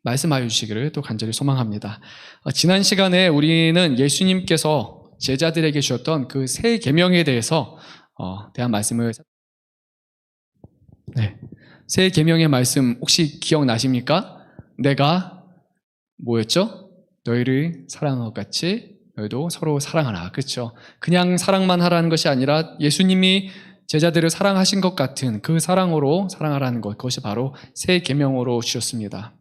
말씀하여 주시기를 또 간절히 소망합니다. 지난 시간에 우리는 예수님께서 제자들에게 주셨던 그 새 계명에 대해서 대한 말씀을 새 계명의 말씀 혹시 기억나십니까? 내가 뭐였죠? 너희를 사랑한 것 같이 너희도 서로 사랑하라. 그렇죠? 그냥 사랑만 하라는 것이 아니라 예수님이 제자들을 사랑하신 것 같은 그 사랑으로 사랑하라는 것, 그것이 바로 새 계명으로 주셨습니다.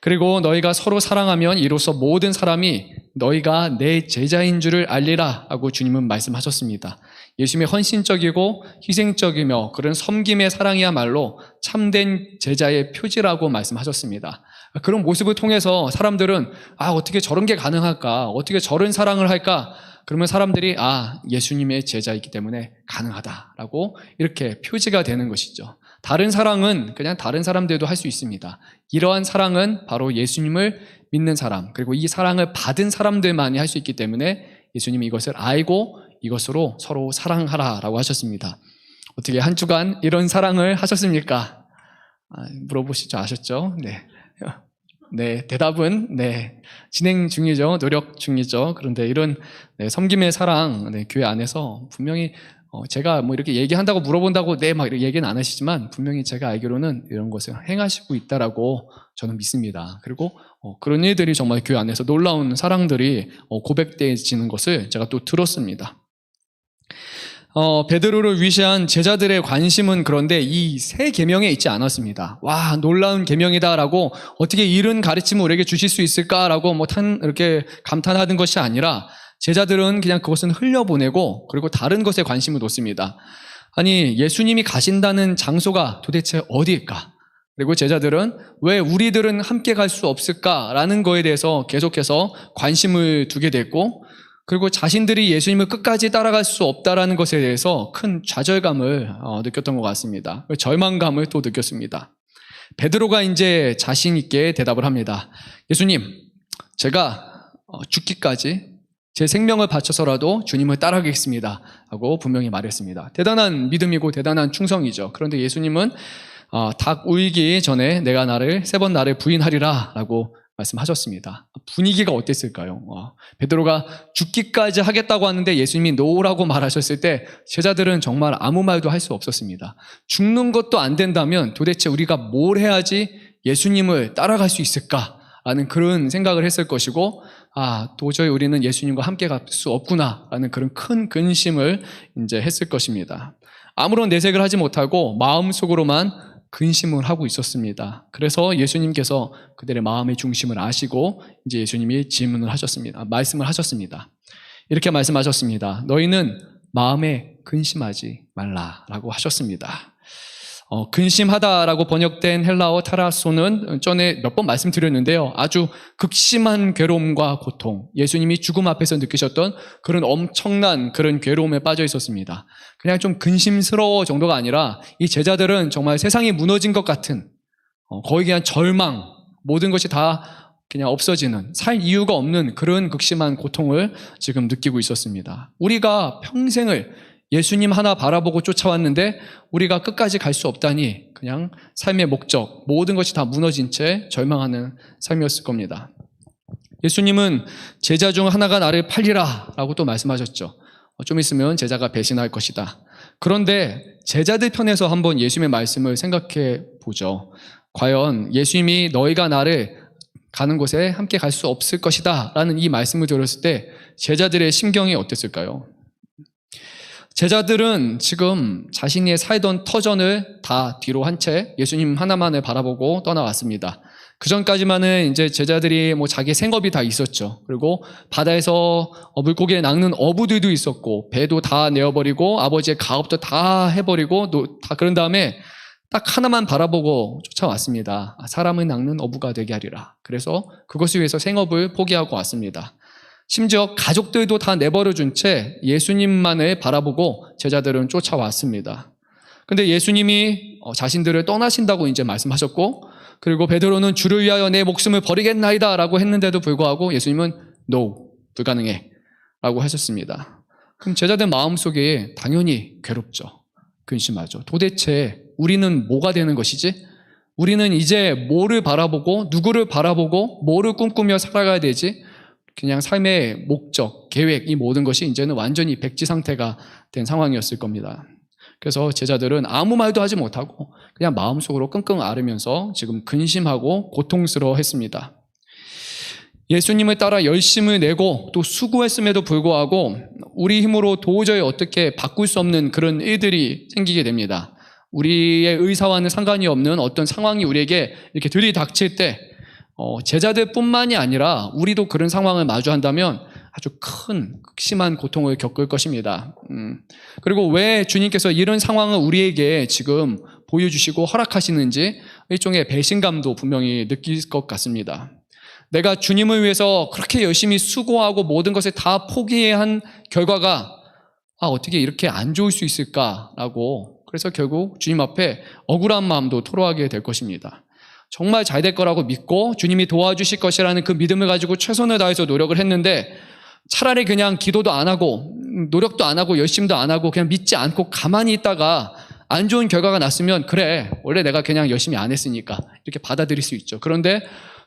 그리고 너희가 서로 사랑하면 이로써 모든 사람이 너희가 내 제자인 줄을 알리라 하고 주님은 말씀하셨습니다. 예수님의 헌신적이고 희생적이며 그런 섬김의 사랑이야말로 참된 제자의 표지라고 말씀하셨습니다. 그런 모습을 통해서 사람들은 어떻게 저런 게 가능할까? 어떻게 저런 사랑을 할까? 그러면 사람들이 예수님의 제자이기 때문에 가능하다라고 이렇게 표지가 되는 것이죠. 다른 사랑은 그냥 다른 사람들도 할 수 있습니다. 이러한 사랑은 바로 예수님을 믿는 사람, 그리고 이 사랑을 받은 사람들만이 할 수 있기 때문에 예수님이 이것을 알고 이것으로 서로 사랑하라라고 하셨습니다. 어떻게 한 주간 이런 사랑을 하셨습니까? 물어보시죠. 아셨죠? 네, 대답은 진행 중이죠. 노력 중이죠. 그런데 이런 섬김의 사랑, 교회 안에서 분명히 제가 이렇게 얘기한다고 물어본다고 막 이렇게 얘기는 안 하시지만 분명히 제가 알기로는 이런 것을 행하시고 있다라고 저는 믿습니다. 그리고 그런 일들이 정말 교회 안에서 놀라운 사랑들이 고백되어지는 것을 제가 또 들었습니다. 베드로를 위시한 제자들의 관심은 그런데 이 새 계명에 있지 않았습니다. 와, 놀라운 계명이다라고 어떻게 이런 가르침을 우리에게 주실 수 있을까라고 이렇게 감탄하는 것이 아니라 제자들은 그냥 그것은 흘려보내고 그리고 다른 것에 관심을 놓습니다. 아니, 예수님이 가신다는 장소가 도대체 어디일까? 그리고 제자들은 왜 우리들은 함께 갈 수 없을까라는 거에 대해서 계속해서 관심을 두게 됐고, 그리고 자신들이 예수님을 끝까지 따라갈 수 없다라는 것에 대해서 큰 좌절감을 느꼈던 것 같습니다. 절망감을 또 느꼈습니다. 베드로가 이제 자신 있게 대답을 합니다. 예수님, 제가 죽기까지 제 생명을 바쳐서라도 주님을 따라가겠습니다 하고 분명히 말했습니다. 대단한 믿음이고 대단한 충성이죠. 그런데 예수님은 닭 울기 전에 내가 나를 3번 나를 부인하리라 라고 말씀하셨습니다. 분위기가 어땠을까요? 베드로가 죽기까지 하겠다고 하는데 예수님이 노라고 말하셨을 때 제자들은 정말 아무 말도 할 수 없었습니다. 죽는 것도 안 된다면 도대체 우리가 뭘 해야지 예수님을 따라갈 수 있을까라는 그런 생각을 했을 것이고, 도저히 우리는 예수님과 함께 갈 수 없구나라는 그런 큰 근심을 이제 했을 것입니다. 아무런 내색을 하지 못하고 마음속으로만 근심을 하고 있었습니다. 그래서 예수님께서 그들의 마음의 중심을 아시고 이제 예수님이 질문을 하셨습니다. 말씀을 하셨습니다. 이렇게 말씀하셨습니다. 너희는 마음에 근심하지 말라라고 하셨습니다. 근심하다라고 번역된 헬라어 타라소는 전에 몇 번 말씀드렸는데요. 아주 극심한 괴로움과 고통, 예수님이 죽음 앞에서 느끼셨던 그런 엄청난 그런 괴로움에 빠져 있었습니다. 그냥 좀 근심스러워 정도가 아니라 이 제자들은 정말 세상이 무너진 것 같은 거의 그냥 절망, 모든 것이 다 그냥 없어지는, 살 이유가 없는 그런 극심한 고통을 지금 느끼고 있었습니다. 우리가 평생을 예수님 하나 바라보고 쫓아왔는데 우리가 끝까지 갈 수 없다니 그냥 삶의 목적, 모든 것이 다 무너진 채 절망하는 삶이었을 겁니다. 예수님은 제자 중 하나가 나를 팔리라 라고 또 말씀하셨죠. 좀 있으면 제자가 배신할 것이다. 그런데 제자들 편에서 한번 예수님의 말씀을 생각해 보죠. 과연 예수님이 너희가 나를 가는 곳에 함께 갈 수 없을 것이다 라는 이 말씀을 들었을 때 제자들의 심경이 어땠을까요? 제자들은 지금 자신이 살던 터전을 다 뒤로 한 채 예수님 하나만을 바라보고 떠나왔습니다. 그 전까지만은 이제 제자들이 자기 생업이 다 있었죠. 그리고 바다에서 물고기에 낚는 어부들도 있었고, 배도 다 내어버리고, 아버지의 가업도 다 해버리고, 다 그런 다음에 딱 하나만 바라보고 쫓아왔습니다. 사람을 낚는 어부가 되게 하리라. 그래서 그것을 위해서 생업을 포기하고 왔습니다. 심지어 가족들도 다 내버려 준 채 예수님만을 바라보고 제자들은 쫓아왔습니다. 근데 예수님이 자신들을 떠나신다고 이제 말씀하셨고, 그리고 베드로는 주를 위하여 내 목숨을 버리겠나이다 라고 했는데도 불구하고 예수님은 No, 불가능해 라고 하셨습니다. 그럼 제자들 마음속에 당연히 괴롭죠. 근심하죠. 도대체 우리는 뭐가 되는 것이지? 우리는 이제 뭐를 바라보고 누구를 바라보고 뭐를 꿈꾸며 살아가야 되지? 그냥 삶의 목적, 계획, 이 모든 것이 이제는 완전히 백지 상태가 된 상황이었을 겁니다. 그래서 제자들은 아무 말도 하지 못하고 그냥 마음속으로 끙끙 앓으면서 지금 근심하고 고통스러워했습니다. 예수님을 따라 열심을 내고 또 수고했음에도 불구하고 우리 힘으로 도저히 어떻게 바꿀 수 없는 그런 일들이 생기게 됩니다. 우리의 의사와는 상관이 없는 어떤 상황이 우리에게 이렇게 들이닥칠 때 제자들뿐만이 아니라 우리도 그런 상황을 마주한다면 아주 큰 극심한 고통을 겪을 것입니다. 그리고 왜 주님께서 이런 상황을 우리에게 지금 보여주시고 허락하시는지 일종의 배신감도 분명히 느낄 것 같습니다. 내가 주님을 위해서 그렇게 열심히 수고하고 모든 것을 다 포기해야 한 결과가 어떻게 이렇게 안 좋을 수 있을까라고, 그래서 결국 주님 앞에 억울한 마음도 토로하게 될 것입니다. 정말 잘 될 거라고 믿고 주님이 도와주실 것이라는 그 믿음을 가지고 최선을 다해서 노력을 했는데 차라리 그냥 기도도 안 하고 노력도 안 하고 열심도 안 하고 그냥 믿지 않고 가만히 있다가 안 좋은 결과가 났으면 그래, 원래 내가 그냥 열심히 안 했으니까 이렇게 받아들일 수 있죠. 그런데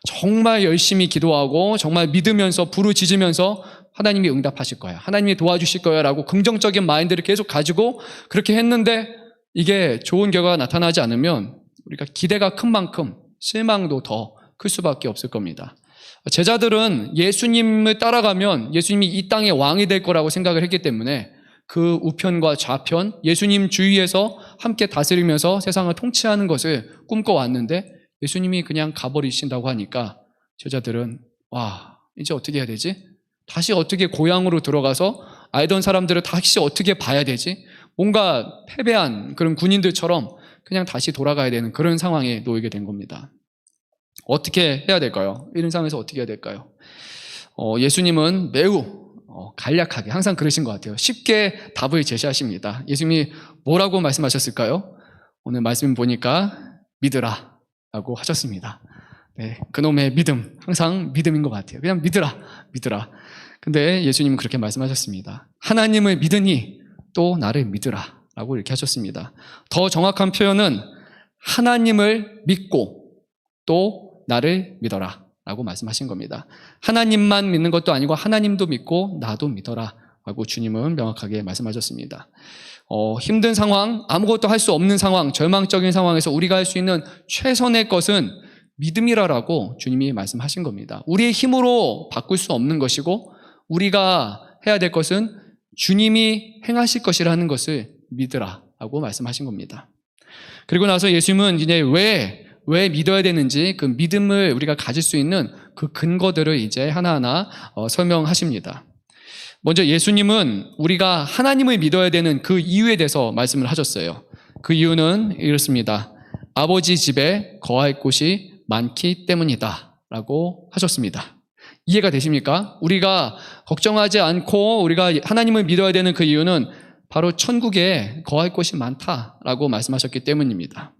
정말 열심히 기도하고 정말 믿으면서 부르짖으면서 하나님이 응답하실 거야, 하나님이 도와주실 거야 라고 긍정적인 마인드를 계속 가지고 그렇게 했는데 이게 좋은 결과가 나타나지 않으면 우리가 기대가 큰 만큼 실망도 더 클 수밖에 없을 겁니다. 제자들은 예수님을 따라가면 예수님이 이 땅의 왕이 될 거라고 생각을 했기 때문에 그 우편과 좌편, 예수님 주위에서 함께 다스리면서 세상을 통치하는 것을 꿈꿔왔는데 예수님이 그냥 가버리신다고 하니까 제자들은 이제 어떻게 해야 되지? 다시 어떻게 고향으로 들어가서 알던 사람들을 다시 어떻게 봐야 되지? 뭔가 패배한 그런 군인들처럼 그냥 다시 돌아가야 되는 그런 상황에 놓이게 된 겁니다. 어떻게 해야 될까요? 이런 상황에서 어떻게 해야 될까요? 예수님은 매우 간략하게 항상 그러신 것 같아요. 쉽게 답을 제시하십니다. 예수님이 뭐라고 말씀하셨을까요? 오늘 말씀 보니까 믿으라 라고 하셨습니다. 네, 그놈의 믿음, 항상 믿음인 것 같아요. 그냥 믿으라. 근데 예수님은 그렇게 말씀하셨습니다. 하나님을 믿으니 또 나를 믿으라 라고 이렇게 하셨습니다. 더 정확한 표현은 하나님을 믿고 또 나를 믿어라 라고 말씀하신 겁니다. 하나님만 믿는 것도 아니고 하나님도 믿고 나도 믿어라 라고 주님은 명확하게 말씀하셨습니다. 힘든 상황, 아무것도 할 수 없는 상황, 절망적인 상황에서 우리가 할 수 있는 최선의 것은 믿음이라고 주님이 말씀하신 겁니다. 우리의 힘으로 바꿀 수 없는 것이고 우리가 해야 될 것은 주님이 행하실 것이라는 것을 믿으라고 말씀하신 겁니다. 그리고 나서 예수님은 이제 왜 믿어야 되는지 그 믿음을 우리가 가질 수 있는 그 근거들을 이제 하나하나 설명하십니다. 먼저 예수님은 우리가 하나님을 믿어야 되는 그 이유에 대해서 말씀을 하셨어요. 그 이유는 이렇습니다. 아버지 집에 거할 곳이 많기 때문이다 라고 하셨습니다. 이해가 되십니까? 우리가 걱정하지 않고 우리가 하나님을 믿어야 되는 그 이유는 바로 천국에 거할 곳이 많다라고 말씀하셨기 때문입니다.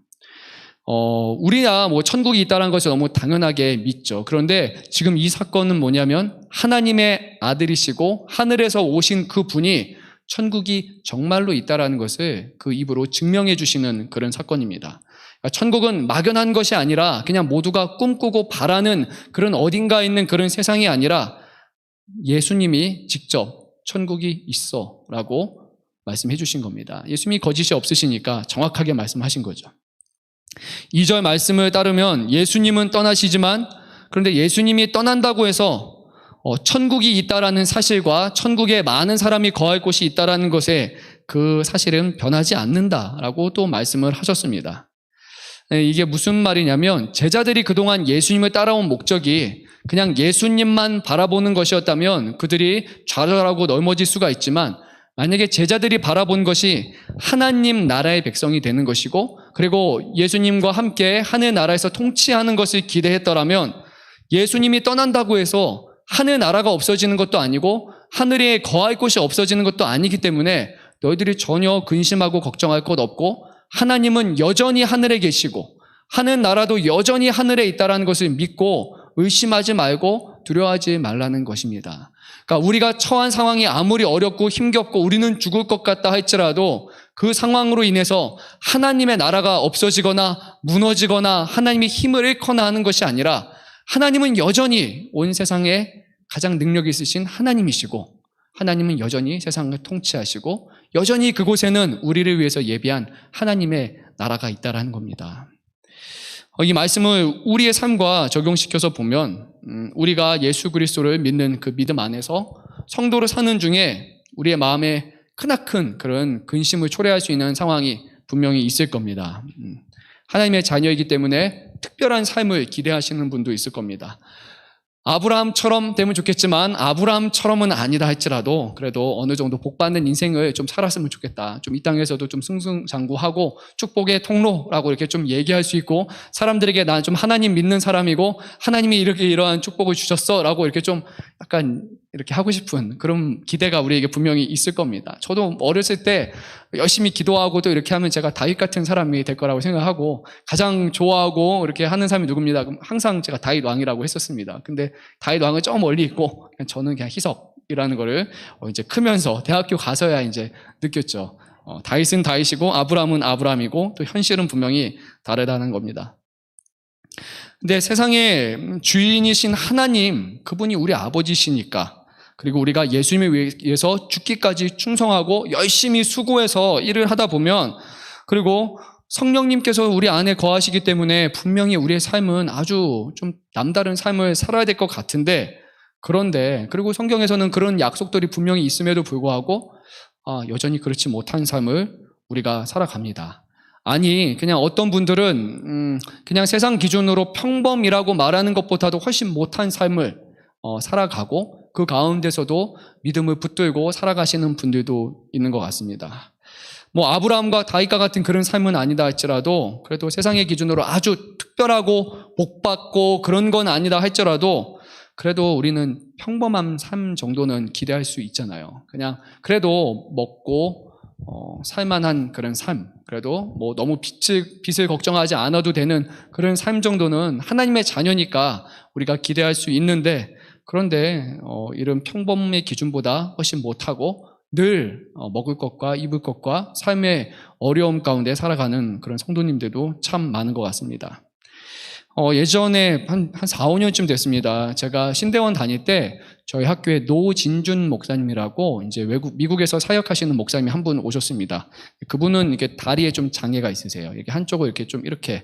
우리야 천국이 있다는 것을 너무 당연하게 믿죠. 그런데 지금 이 사건은 뭐냐면 하나님의 아들이시고 하늘에서 오신 그 분이 천국이 정말로 있다는 것을 그 입으로 증명해 주시는 그런 사건입니다. 그러니까 천국은 막연한 것이 아니라 그냥 모두가 꿈꾸고 바라는 그런 어딘가에 있는 그런 세상이 아니라 예수님이 직접 천국이 있어 라고 말씀해 주신 겁니다. 예수님이 거짓이 없으시니까 정확하게 말씀하신 거죠. 2절 말씀을 따르면 예수님은 떠나시지만 그런데 예수님이 떠난다고 해서 천국이 있다라는 사실과 천국에 많은 사람이 거할 곳이 있다라는 것에 그 사실은 변하지 않는다라고 또 말씀을 하셨습니다. 이게 무슨 말이냐면 제자들이 그동안 예수님을 따라온 목적이 그냥 예수님만 바라보는 것이었다면 그들이 좌절하고 넘어질 수가 있지만 만약에 제자들이 바라본 것이 하나님 나라의 백성이 되는 것이고 그리고 예수님과 함께 하늘나라에서 통치하는 것을 기대했더라면 예수님이 떠난다고 해서 하늘나라가 없어지는 것도 아니고 하늘에 거할 곳이 없어지는 것도 아니기 때문에 너희들이 전혀 근심하고 걱정할 것 없고 하나님은 여전히 하늘에 계시고 하늘나라도 여전히 하늘에 있다는 것을 믿고 의심하지 말고 두려워하지 말라는 것입니다. 그러니까 우리가 처한 상황이 아무리 어렵고 힘겹고 우리는 죽을 것 같다 할지라도 그 상황으로 인해서 하나님의 나라가 없어지거나 무너지거나 하나님의 힘을 잃거나 하는 것이 아니라 하나님은 여전히 온 세상에 가장 능력이 있으신 하나님이시고 하나님은 여전히 세상을 통치하시고 여전히 그곳에는 우리를 위해서 예비한 하나님의 나라가 있다라는 겁니다. 이 말씀을 우리의 삶과 적용시켜서 보면 우리가 예수 그리스도를 믿는 그 믿음 안에서 성도로 사는 중에 우리의 마음에 크나큰 그런 근심을 초래할 수 있는 상황이 분명히 있을 겁니다. 하나님의 자녀이기 때문에 특별한 삶을 기대하시는 분도 있을 겁니다. 아브라함처럼 되면 좋겠지만 아브라함처럼은 아니다 할지라도 그래도 어느 정도 복받는 인생을 좀 살았으면 좋겠다. 좀 이 땅에서도 좀 승승장구하고 축복의 통로라고 이렇게 좀 얘기할 수 있고 사람들에게 난 좀 하나님 믿는 사람이고 하나님이 이렇게 이러한 축복을 주셨어 라고 이렇게 좀 약간 이렇게 하고 싶은 그런 기대가 우리에게 분명히 있을 겁니다. 저도 어렸을 때 열심히 기도하고 또 이렇게 하면 제가 다윗 같은 사람이 될 거라고 생각하고 가장 좋아하고 이렇게 하는 사람이 누굽니다? 그럼 항상 제가 다윗 왕이라고 했었습니다. 근데 다윗 왕은 저 멀리 있고 저는 그냥 희석이라는 거를 이제 크면서 대학교 가서야 이제 느꼈죠. 다윗은 다윗이고 아브라함은 아브라함이고 또 현실은 분명히 다르다는 겁니다. 근데 세상의 주인이신 하나님, 그분이 우리 아버지시니까 그리고 우리가 예수님을 위해서 죽기까지 충성하고 열심히 수고해서 일을 하다 보면 그리고 성령님께서 우리 안에 거하시기 때문에 분명히 우리의 삶은 아주 좀 남다른 삶을 살아야 될 것 같은데 그런데 그리고 성경에서는 그런 약속들이 분명히 있음에도 불구하고 여전히 그렇지 못한 삶을 우리가 살아갑니다. 아니 그냥 어떤 분들은 그냥 세상 기준으로 평범이라고 말하는 것보다도 훨씬 못한 삶을 살아가고 그 가운데서도 믿음을 붙들고 살아가시는 분들도 있는 것 같습니다. 뭐 아브라함과 다윗과 같은 그런 삶은 아니다 할지라도 그래도 세상의 기준으로 아주 특별하고 복받고 그런 건 아니다 할지라도 그래도 우리는 평범한 삶 정도는 기대할 수 있잖아요. 그냥 그래도 먹고 살만한 그런 삶, 그래도 뭐 너무 빚을 걱정하지 않아도 되는 그런 삶 정도는 하나님의 자녀니까 우리가 기대할 수 있는데 그런데 이런 평범의 기준보다 훨씬 못하고 늘 먹을 것과 입을 것과 삶의 어려움 가운데 살아가는 그런 성도님들도 참 많은 것 같습니다. 예전에 한 4, 5년쯤 됐습니다. 제가 신대원 다닐 때 저희 학교에 노진준 목사님이라고 이제 미국에서 사역하시는 목사님이 한 분 오셨습니다. 그분은 이렇게 다리에 좀 장애가 있으세요. 이렇게 한쪽을 이렇게 좀 이렇게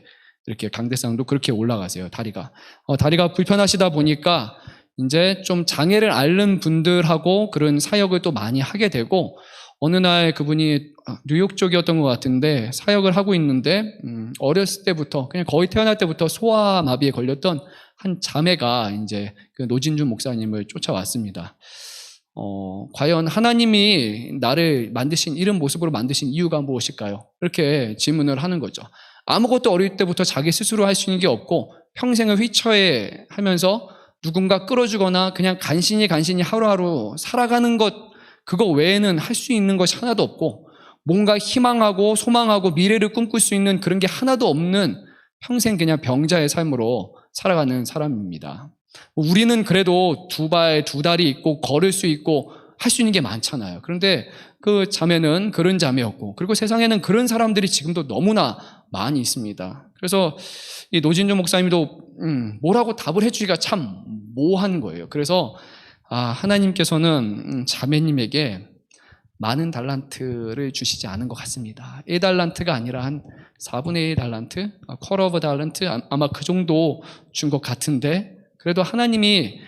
강대상도 그렇게 올라가세요. 다리가 불편하시다 보니까 이제 좀 장애를 앓는 분들하고 그런 사역을 또 많이 하게 되고 어느 날 그분이 뉴욕 쪽이었던 것 같은데 사역을 하고 있는데 어렸을 때부터 그냥 거의 태어날 때부터 소아마비에 걸렸던 한 자매가 이제 그 노진준 목사님을 쫓아왔습니다. 과연 하나님이 나를 이런 모습으로 만드신 이유가 무엇일까요? 이렇게 질문을 하는 거죠. 아무것도 어릴 때부터 자기 스스로 할 수 있는 게 없고 평생을 휘처해 하면서 누군가 끌어주거나 그냥 간신히 하루하루 살아가는 것 그거 외에는 할 수 있는 것이 하나도 없고 뭔가 희망하고 소망하고 미래를 꿈꿀 수 있는 그런 게 하나도 없는 평생 그냥 병자의 삶으로 살아가는 사람입니다. 우리는 그래도 두 다리 있고 걸을 수 있고 할 수 있는 게 많잖아요. 그런데 그 자매는 그런 자매였고 그리고 세상에는 그런 사람들이 지금도 너무나 많이 있습니다. 그래서 이 노진주 목사님도 뭐라고 답을 해주기가 참 모호한 거예요. 그래서 하나님께서는 자매님에게 많은 달란트를 주시지 않은 것 같습니다. 1달란트가 아니라 한 4분의 1 달란트, 쿼터 오브 달란트 아마 그 정도 준 것 같은데 그래도 하나님이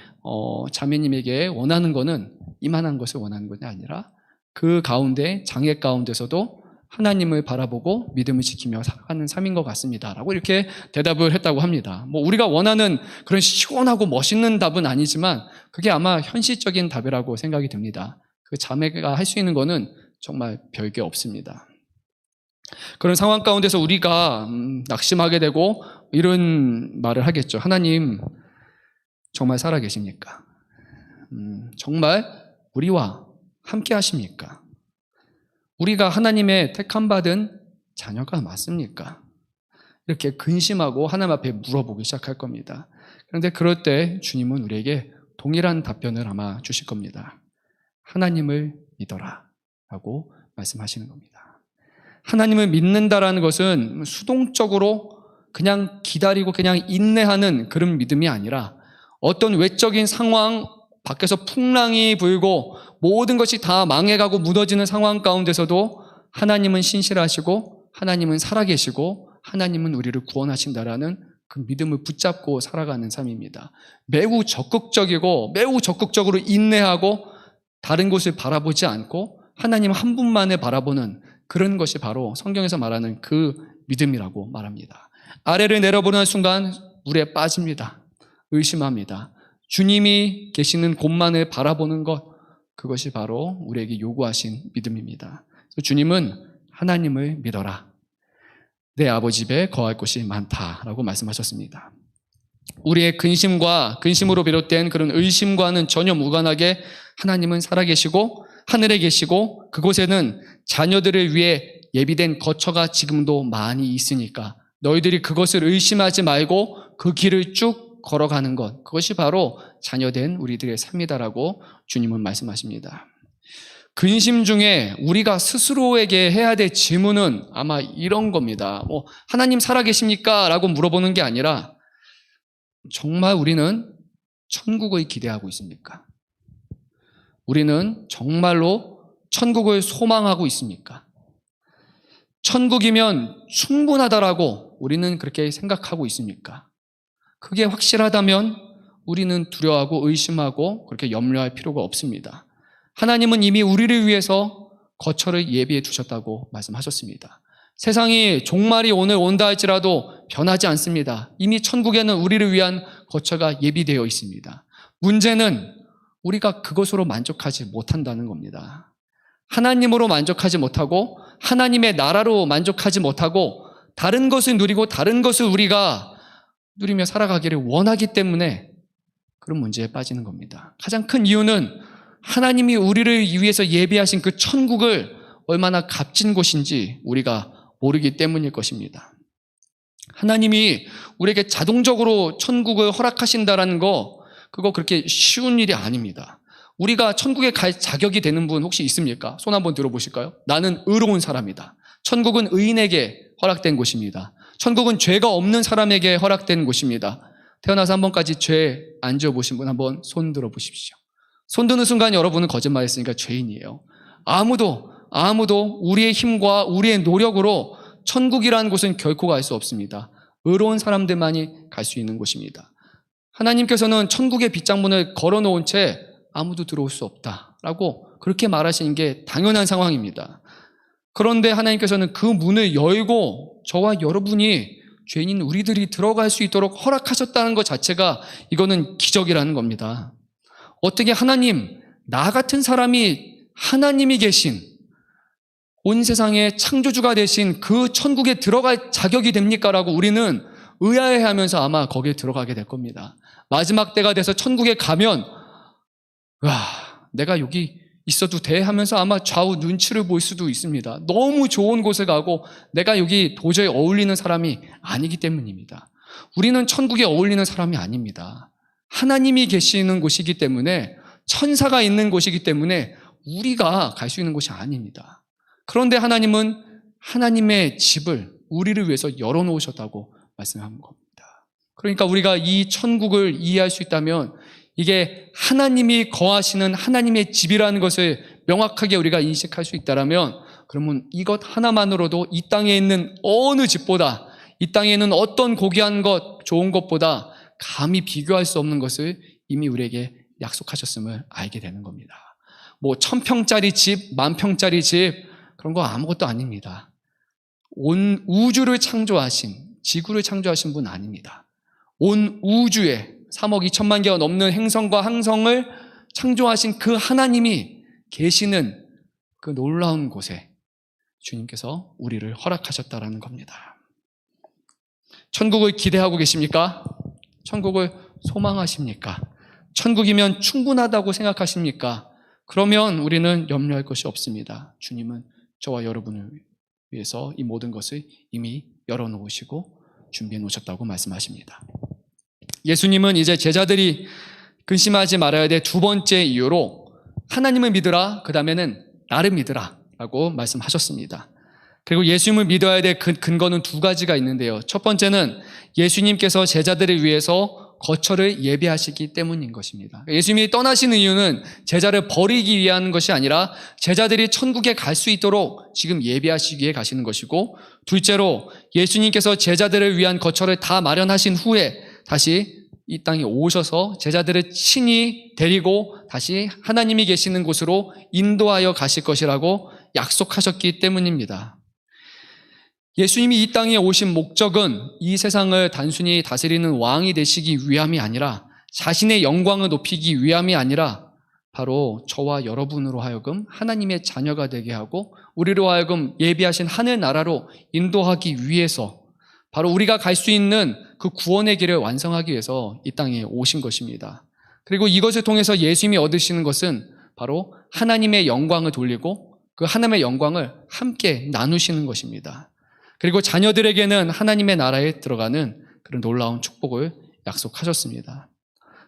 자매님에게 원하는 거는 이만한 것을 원하는 것이 아니라 그 가운데 장애 가운데서도 하나님을 바라보고 믿음을 지키며 살아가는 삶인 것 같습니다. 라고 이렇게 대답을 했다고 합니다. 뭐 우리가 원하는 그런 시원하고 멋있는 답은 아니지만 그게 아마 현실적인 답이라고 생각이 듭니다. 그 자매가 할 수 있는 거는 정말 별게 없습니다. 그런 상황 가운데서 우리가 낙심하게 되고 이런 말을 하겠죠. 하나님 정말 살아계십니까? 정말 우리와 함께 하십니까? 우리가 하나님의 택함받은 자녀가 맞습니까? 이렇게 근심하고 하나님 앞에 물어보기 시작할 겁니다. 그런데 그럴 때 주님은 우리에게 동일한 답변을 아마 주실 겁니다. 하나님을 믿어라 라고 말씀하시는 겁니다. 하나님을 믿는다라는 것은 수동적으로 그냥 기다리고 그냥 인내하는 그런 믿음이 아니라 어떤 외적인 상황, 밖에서 풍랑이 불고 모든 것이 다 망해가고 무너지는 상황 가운데서도 하나님은 신실하시고 하나님은 살아계시고 하나님은 우리를 구원하신다라는 그 믿음을 붙잡고 살아가는 삶입니다. 매우 적극적으로 인내하고 다른 곳을 바라보지 않고 하나님 한 분만을 바라보는 그런 것이 바로 성경에서 말하는 그 믿음이라고 말합니다. 아래를 내려보는 순간 물에 빠집니다. 의심합니다. 주님이 계시는 곳만을 바라보는 것, 그것이 바로 우리에게 요구하신 믿음입니다. 주님은 하나님을 믿어라. 내 아버지 집에 거할 곳이 많다라고 말씀하셨습니다. 우리의 근심으로 비롯된 그런 의심과는 전혀 무관하게 하나님은 살아계시고 하늘에 계시고 그곳에는 자녀들을 위해 예비된 거처가 지금도 많이 있으니까 너희들이 그것을 의심하지 말고 그 길을 쭉 걸어가는 것, 그것이 바로 자녀된 우리들의 삶이다라고 주님은 말씀하십니다. 근심 중에 우리가 스스로에게 해야 될 질문은 아마 이런 겁니다. 하나님 살아계십니까? 라고 물어보는 게 아니라 정말 우리는 천국을 기대하고 있습니까? 우리는 정말로 천국을 소망하고 있습니까? 천국이면 충분하다라고 우리는 그렇게 생각하고 있습니까? 그게 확실하다면 우리는 두려워하고 의심하고 그렇게 염려할 필요가 없습니다. 하나님은 이미 우리를 위해서 거처를 예비해 두셨다고 말씀하셨습니다. 세상이 종말이 오늘 온다 할지라도 변하지 않습니다. 이미 천국에는 우리를 위한 거처가 예비되어 있습니다. 문제는 우리가 그것으로 만족하지 못한다는 겁니다. 하나님으로 만족하지 못하고 하나님의 나라로 만족하지 못하고 다른 것을 누리고 다른 것을 우리가 누리며 살아가기를 원하기 때문에 그런 문제에 빠지는 겁니다. 가장 큰 이유는 하나님이 우리를 위해서 예비하신 그 천국을 얼마나 값진 곳인지 우리가 모르기 때문일 것입니다. 하나님이 우리에게 자동적으로 천국을 허락하신다는 거, 그거 그렇게 쉬운 일이 아닙니다. 우리가 천국에 갈 자격이 되는 분 혹시 있습니까? 손 한번 들어보실까요? 나는 의로운 사람이다. 천국은 의인에게 허락된 곳입니다. 천국은 죄가 없는 사람에게 허락된 곳입니다. 태어나서 한 번까지 죄 안 지어보신 분 한번 손 들어보십시오. 손 드는 순간 여러분은 거짓말했으니까 죄인이에요. 아무도 우리의 힘과 우리의 노력으로 천국이라는 곳은 결코 갈 수 없습니다. 의로운 사람들만이 갈 수 있는 곳입니다. 하나님께서는 천국의 빗장문을 걸어놓은 채 아무도 들어올 수 없다라고 그렇게 말하시는 게 당연한 상황입니다. 그런데 하나님께서는 그 문을 열고 저와 여러분이 죄인인 우리들이 들어갈 수 있도록 허락하셨다는 것 자체가 이거는 기적이라는 겁니다. 어떻게 하나님, 나 같은 사람이 하나님이 계신 온 세상의 창조주가 되신 그 천국에 들어갈 자격이 됩니까? 라고 우리는 의아해하면서 아마 거기에 들어가게 될 겁니다. 마지막 때가 돼서 천국에 가면 와, 내가 여기 있어도 돼? 하면서 아마 좌우 눈치를 볼 수도 있습니다. 너무 좋은 곳에 가고 내가 여기 도저히 어울리는 사람이 아니기 때문입니다. 우리는 천국에 어울리는 사람이 아닙니다. 하나님이 계시는 곳이기 때문에, 천사가 있는 곳이기 때문에 우리가 갈 수 있는 곳이 아닙니다. 그런데 하나님은 하나님의 집을 우리를 위해서 열어놓으셨다고 말씀하는 겁니다. 그러니까 우리가 이 천국을 이해할 수 있다면 이게 하나님이 거하시는 하나님의 집이라는 것을 명확하게 우리가 인식할 수 있다면, 그러면 이것 하나만으로도 이 땅에 있는 어느 집보다, 이 땅에 있는 어떤 고귀한 것, 좋은 것보다 감히 비교할 수 없는 것을 이미 우리에게 약속하셨음을 알게 되는 겁니다. 1000평짜리 집, 10,000평짜리 집, 그런 거 아무것도 아닙니다. 온 우주를 창조하신, 지구를 창조하신 분 아닙니다. 온 우주에 3억 2천만 개가 넘는 행성과 항성을 창조하신 그 하나님이 계시는 그 놀라운 곳에 주님께서 우리를 허락하셨다라는 겁니다. 천국을 기대하고 계십니까? 천국을 소망하십니까? 천국이면 충분하다고 생각하십니까? 그러면 우리는 염려할 것이 없습니다. 주님은 저와 여러분을 위해서 이 모든 것을 이미 열어놓으시고 준비해 놓으셨다고 말씀하십니다. 예수님은 이제 제자들이 근심하지 말아야 될 두 번째 이유로 하나님을 믿으라, 그 다음에는 나를 믿으라 라고 말씀하셨습니다. 그리고 예수님을 믿어야 될 근거는 두 가지가 있는데요. 첫 번째는 예수님께서 제자들을 위해서 거처를 예비하시기 때문인 것입니다. 예수님이 떠나신 이유는 제자를 버리기 위한 것이 아니라 제자들이 천국에 갈 수 있도록 지금 예비하시기 위해 가시는 것이고, 둘째로 예수님께서 제자들을 위한 거처를 다 마련하신 후에 다시 이 땅에 오셔서 제자들을 친히 데리고 다시 하나님이 계시는 곳으로 인도하여 가실 것이라고 약속하셨기 때문입니다. 예수님이 이 땅에 오신 목적은 이 세상을 단순히 다스리는 왕이 되시기 위함이 아니라, 자신의 영광을 높이기 위함이 아니라 바로 저와 여러분으로 하여금 하나님의 자녀가 되게 하고 우리로 하여금 예비하신 하늘나라로 인도하기 위해서, 바로 우리가 갈 수 있는 그 구원의 길을 완성하기 위해서 이 땅에 오신 것입니다. 그리고 이것을 통해서 예수님이 얻으시는 것은 바로 하나님의 영광을 돌리고 그 하나님의 영광을 함께 나누시는 것입니다. 그리고 자녀들에게는 하나님의 나라에 들어가는 그런 놀라운 축복을 약속하셨습니다.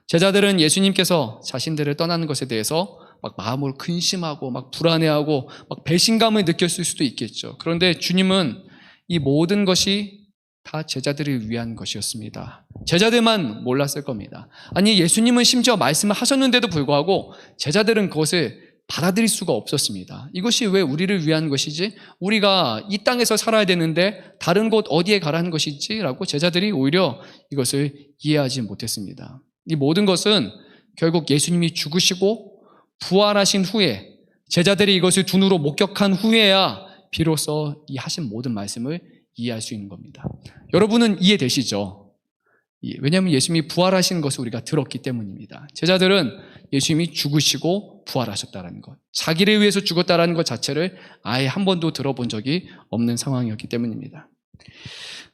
제자들은 예수님께서 자신들을 떠나는 것에 대해서 막 마음을 근심하고 막 불안해하고 막 배신감을 느꼈을 수도 있겠죠. 그런데 주님은 이 모든 것이 다 제자들을 위한 것이었습니다. 제자들만 몰랐을 겁니다. 아니, 예수님은 심지어 말씀을 하셨는데도 불구하고 제자들은 그것을 받아들일 수가 없었습니다. 이것이 왜 우리를 위한 것이지? 우리가 이 땅에서 살아야 되는데 다른 곳 어디에 가라는 것이지? 라고 제자들이 오히려 이것을 이해하지 못했습니다. 이 모든 것은 결국 예수님이 죽으시고 부활하신 후에 제자들이 이것을 두 눈으로 목격한 후에야 비로소 이 하신 모든 말씀을 이해할 수 있는 겁니다. 여러분은 이해되시죠? 왜냐하면 예수님이 부활하신 것을 우리가 들었기 때문입니다. 제자들은 예수님이 죽으시고 부활하셨다는 것, 자기를 위해서 죽었다는 것 자체를 아예 한 번도 들어본 적이 없는 상황이었기 때문입니다.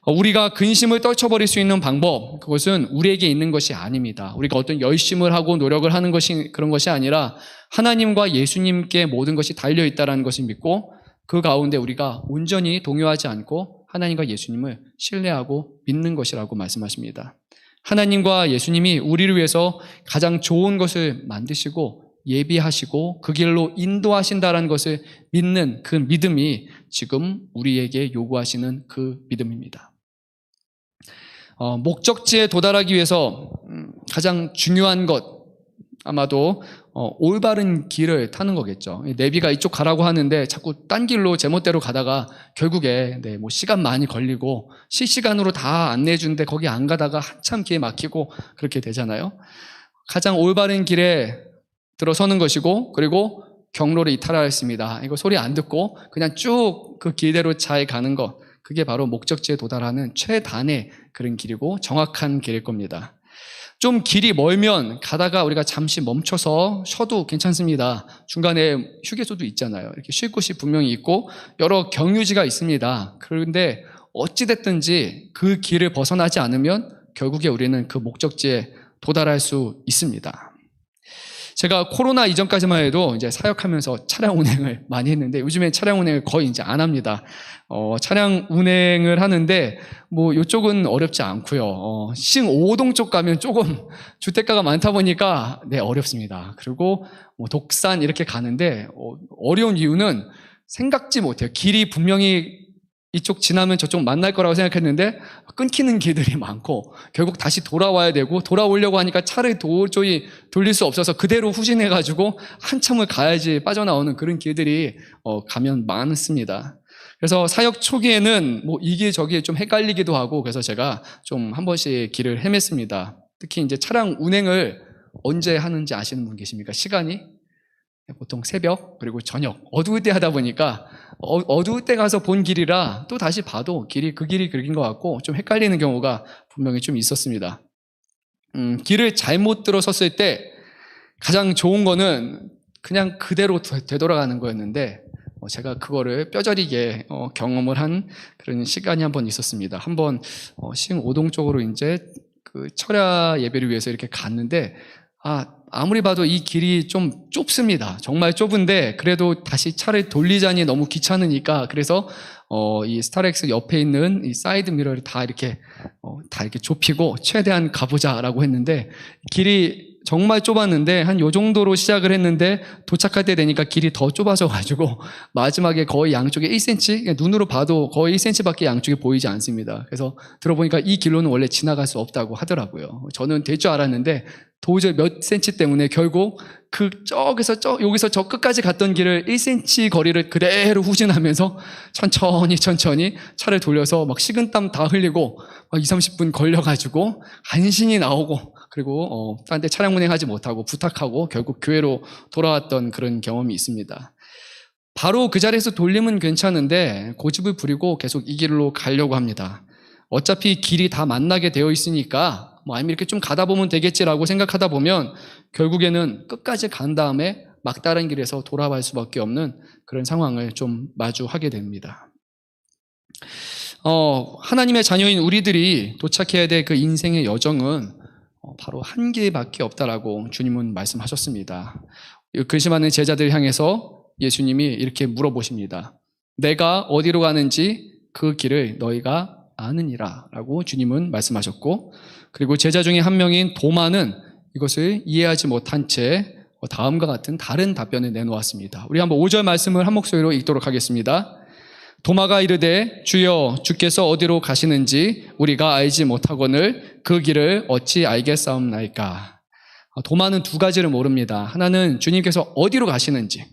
우리가 근심을 떨쳐버릴 수 있는 방법, 그것은 우리에게 있는 것이 아닙니다. 우리가 어떤 열심을 하고 노력을 하는 것이 그런 것이 아니라 하나님과 예수님께 모든 것이 달려있다는 것을 믿고 그 가운데 우리가 온전히 동요하지 않고 하나님과 예수님을 신뢰하고 믿는 것이라고 말씀하십니다. 하나님과 예수님이 우리를 위해서 가장 좋은 것을 만드시고 예비하시고 그 길로 인도하신다는 것을 믿는 그 믿음이 지금 우리에게 요구하시는 그 믿음입니다. 목적지에 도달하기 위해서 가장 중요한 것, 아마도 올바른 길을 타는 거겠죠. 내비가 이쪽 가라고 하는데 자꾸 딴 길로 제멋대로 가다가 결국에 뭐 시간 많이 걸리고 실시간으로 다 안내해 주는데 거기 안 가다가 한참 길에 막히고 그렇게 되잖아요. 가장 올바른 길에 들어서는 것이고, 그리고 경로를 이탈하였습니다. 이거 소리 안 듣고 그냥 쭉 그 길대로 잘 가는 것, 그게 바로 목적지에 도달하는 최단의 그런 길이고 정확한 길일 겁니다. 좀 길이 멀면 가다가 우리가 잠시 멈춰서 쉬어도 괜찮습니다. 중간에 휴게소도 있잖아요. 이렇게 쉴 곳이 분명히 있고 여러 경유지가 있습니다. 그런데 어찌됐든지 그 길을 벗어나지 않으면 결국에 우리는 그 목적지에 도달할 수 있습니다. 제가 코로나 이전까지만 해도 이제 사역하면서 차량 운행을 많이 했는데 요즘에 차량 운행을 거의 이제 안 합니다. 차량 운행을 하는데 뭐 이쪽은 어렵지 않고요. 싱오동 쪽 가면 조금 주택가가 많다 보니까 어렵습니다. 그리고 뭐 독산 이렇게 가는데 어려운 이유는 생각지 못해요. 길이 분명히 이쪽 지나면 저쪽 만날 거라고 생각했는데 끊기는 길들이 많고 결국 다시 돌아와야 되고, 돌아오려고 하니까 차를 도저히 돌릴 수 없어서 그대로 후진해가지고 한참을 가야지 빠져나오는 그런 길들이 가면 많습니다. 그래서 사역 초기에는 뭐 이게 저게 좀 헷갈리기도 하고, 그래서 제가 좀 한 번씩 길을 헤맸습니다. 특히 이제 차량 운행을 언제 하는지 아시는 분 계십니까? 시간이? 보통 새벽 그리고 저녁 어두울 때 하다 보니까 어두울 때 가서 본 길이라 또 다시 봐도 그 길이 그린 것 같고 좀 헷갈리는 경우가 분명히 좀 있었습니다. 길을 잘못 들어섰을 때 가장 좋은 거는 그냥 그대로 되돌아가는 거였는데 제가 그거를 뼈저리게 경험을 한 그런 시간이 한 번 있었습니다. 한번 싱오동 쪽으로 이제 그 철야 예배를 위해서 이렇게 갔는데 아무리 봐도 이 길이 좀 좁습니다. 정말 좁은데 그래도 다시 차를 돌리자니 너무 귀찮으니까, 그래서 이 스타렉스 옆에 있는 이 사이드 미러를 다 이렇게 좁히고 최대한 가보자라고 했는데 길이 정말 좁았는데 한 요 정도로 시작을 했는데 도착할 때 되니까 길이 더 좁아져가지고 마지막에 거의 양쪽에 1cm, 눈으로 봐도 거의 1cm밖에 양쪽에 보이지 않습니다. 그래서 들어보니까 이 길로는 원래 지나갈 수 없다고 하더라고요. 저는 될 줄 알았는데 도저히 몇 cm 때문에 결국 여기서 저 끝까지 갔던 길을 1cm 거리를 그대로 후진하면서 천천히 차를 돌려서 막 식은땀 다 흘리고 막 20-30분 걸려가지고 간신히 나오고, 그리고 딴 데 차량 운행하지 못하고 부탁하고 결국 교회로 돌아왔던 그런 경험이 있습니다. 바로 그 자리에서 돌림은 괜찮은데 고집을 부리고 계속 이 길로 가려고 합니다. 어차피 길이 다 만나게 되어 있으니까 아니면 이렇게 좀 가다 보면 되겠지라고 생각하다 보면 결국에는 끝까지 간 다음에 막다른 길에서 돌아갈 수밖에 없는 그런 상황을 좀 마주하게 됩니다. 하나님의 자녀인 우리들이 도착해야 될 그 인생의 여정은 바로 한 길밖에 없다라고 주님은 말씀하셨습니다. 근심하는 제자들 향해서 예수님이 이렇게 물어보십니다. 내가 어디로 가는지 그 길을 너희가 아느니라 라고 주님은 말씀하셨고, 그리고 제자 중에 한 명인 도마는 이것을 이해하지 못한 채 다음과 같은 다른 답변을 내놓았습니다. 우리 한번 5절 말씀을 한 목소리로 읽도록 하겠습니다. 도마가 이르되 주여 주께서 어디로 가시는지 우리가 알지 못하거늘 그 길을 어찌 알겠사옵나이까. 도마는 두 가지를 모릅니다. 하나는 주님께서 어디로 가시는지